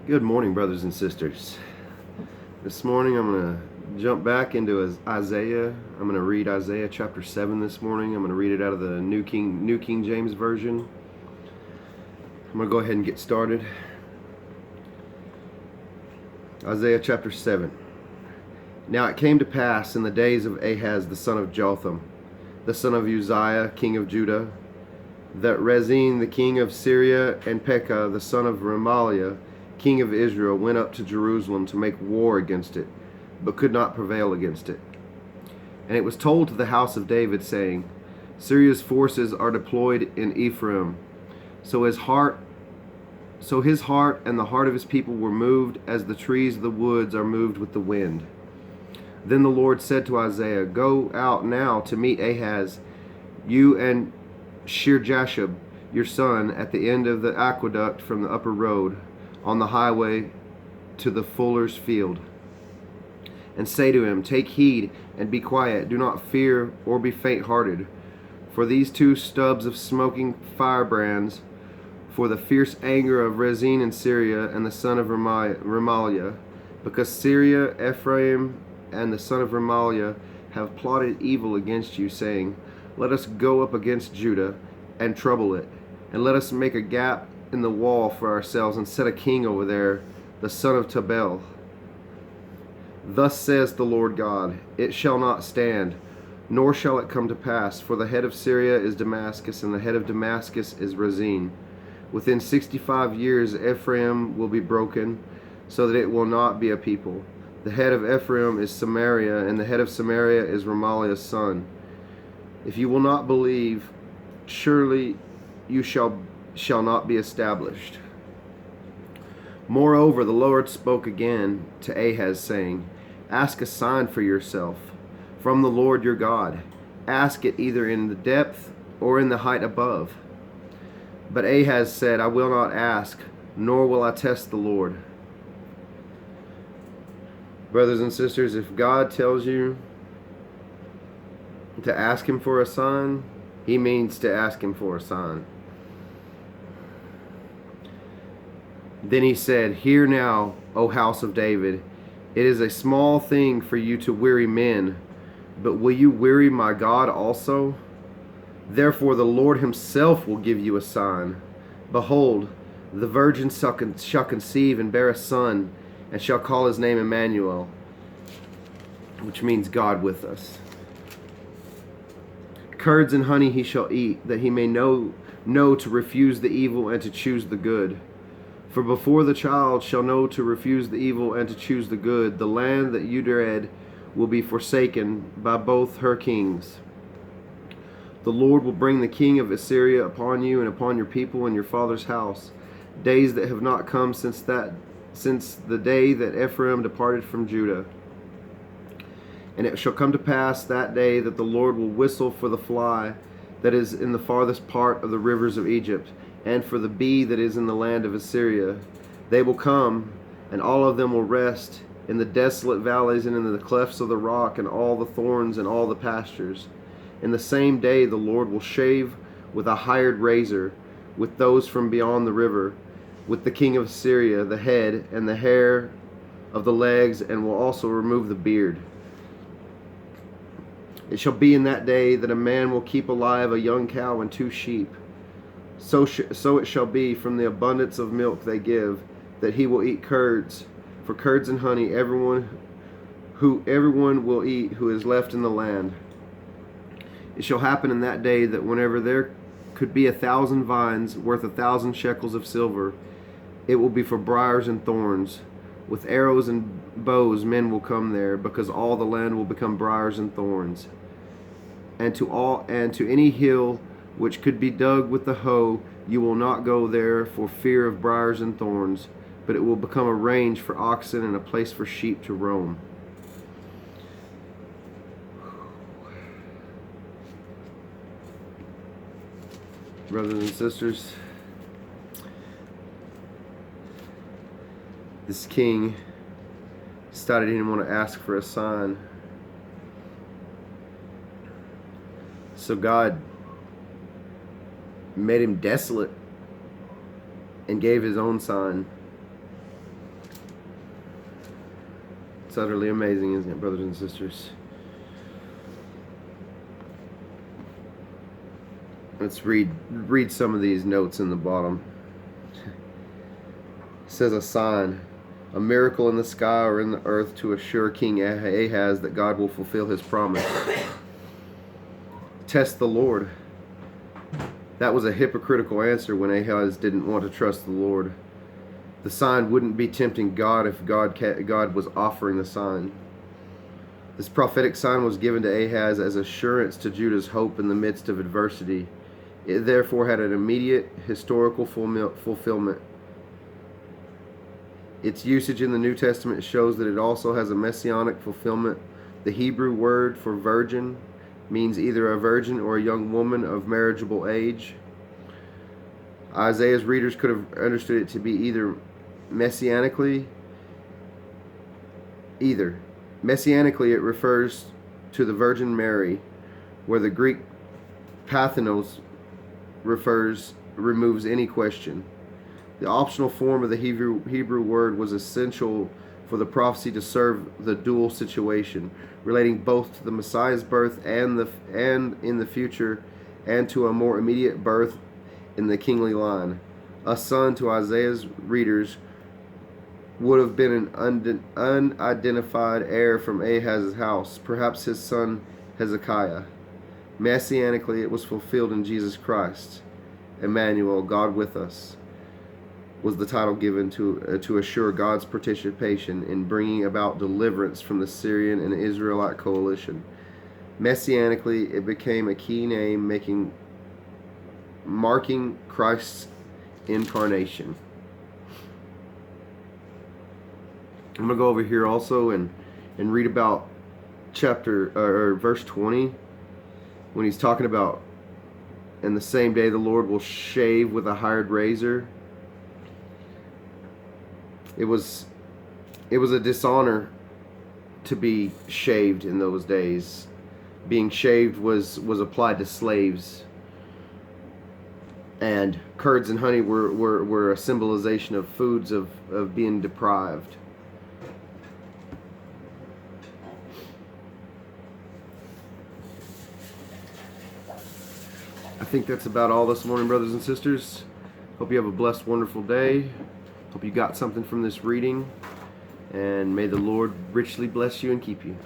Good morning, brothers and sisters. This morning I'm going to jump back into Isaiah. I'm going to read Isaiah chapter 7 this morning. I'm going to read it out of the New King James Version. I'm going to go ahead and get started. Isaiah chapter 7. Now it came to pass in the days of Ahaz the son of Jotham, the son of Uzziah, king of Judah, that Rezin the king of Syria and Pekah the son of Remaliah, king of Israel, went up to Jerusalem to make war against it, but could not prevail against it. And it was told to the house of David, saying, Syria's forces are deployed in Ephraim. So his heart and the heart of his people were moved, as the trees of the woods are moved with the wind. Then the Lord said to Isaiah, Go out now to meet Ahaz, you and Shear-Jashub, your son, at the end of the aqueduct from the upper road, on the highway to the fuller's field. And say to him, Take heed and be quiet, do not fear or be faint-hearted, for these two stubs of smoking firebrands, for the fierce anger of Rezin in Syria and the son of Remaliah, because Syria, Ephraim, and the son of Remaliah have plotted evil against you, saying, Let us go up against Judah and trouble it, and let us make a gap in the wall for ourselves, and set a king over there, the son of Tabel. Thus says the Lord God, It shall not stand, nor shall it come to pass, for the head of Syria is Damascus, and the head of Damascus is Rezin. Within 65 years Ephraim will be broken, so that it will not be a people. The head of Ephraim is Samaria, and the head of Samaria is Remaliah's son. If you will not believe, surely you shall not be established. Moreover, the Lord spoke again to Ahaz, saying, Ask a sign for yourself from the Lord your God. Ask it either in the depth or in the height above. But Ahaz said, I will not ask, nor will I test the Lord. Brothers and sisters, if God tells you to ask him for a sign, he means to ask him for a sign. Then he said, Hear now, O house of David, it is a small thing for you to weary men, but will you weary my God also? Therefore the Lord himself will give you a sign. Behold, the virgin shall conceive and bear a son, and shall call his name Emmanuel, which means God with us. Curds and honey he shall eat, that he may know to refuse the evil and to choose the good. For before the child shall know to refuse the evil and to choose the good, the land that you dread will be forsaken by both her kings. The Lord will bring the king of Assyria upon you and upon your people and your father's house, days that have not come since the day that Ephraim departed from Judah. And it shall come to pass that day that the Lord will whistle for the fly that is in the farthest part of the rivers of Egypt, and for the bee that is in the land of Assyria. They will come, and all of them will rest in the desolate valleys and in the clefts of the rock, and all the thorns and all the pastures. In the same day the Lord will shave with a hired razor with those from beyond the river, with the king of Assyria, the head and the hair of the legs, and will also remove the beard. It shall be in that day that a man will keep alive a young cow and 2 sheep. So it shall be from the abundance of milk they give, that he will eat curds. For curds and honey everyone will eat who is left in the land. It shall happen in that day that whenever there could be 1,000 vines worth 1,000 shekels of silver, it will be for briars and thorns. With arrows and bows men will come there, because all the land will become briars and thorns. And to any hill which could be dug with the hoe, you will not go there for fear of briars and thorns, but it will become a range for oxen and a place for sheep to roam. Brothers and sisters, this king decided he didn't want to ask for a sign. So God made him desolate and gave his own sign. It's utterly amazing, isn't it, brothers and sisters? Let's read some of these notes in the bottom. It says a sign, a miracle in the sky or in the earth to assure King Ahaz that God will fulfill his promise. Test the Lord. That was a hypocritical answer when Ahaz didn't want to trust the Lord. The sign wouldn't be tempting God if God was offering the sign. This prophetic sign was given to Ahaz as assurance to Judah's hope in the midst of adversity. It therefore had an immediate historical fulfillment. Its usage in the New Testament shows that it also has a messianic fulfillment. The Hebrew word for virgin means either a virgin or a young woman of marriageable age. Isaiah's readers could have understood it to be either messianically. Messianically, it refers to the Virgin Mary, where the Greek Parthenos removes any question. The optional form of the Hebrew word was essential for the prophecy to serve the dual situation, relating both to the Messiah's birth and in the future, and to a more immediate birth in the kingly line. A son to Isaiah's readers would have been an unidentified heir from Ahaz's house, perhaps his son Hezekiah. Messianically, it was fulfilled in Jesus Christ. Emmanuel, God with us, was the title given to assure God's participation in bringing about deliverance from the Syrian and Israelite coalition. Messianically, it became a key name marking Christ's incarnation. I'm going to go over here also and read about verse 20, when he's talking about, "And the same day the Lord will shave with a hired razor." It was a dishonor to be shaved in those days. Being shaved was applied to slaves. And curds and honey were a symbolization of foods of being deprived. I think that's about all this morning, brothers and sisters. Hope you have a blessed, wonderful day. Hope you got something from this reading. And may the Lord richly bless you and keep you.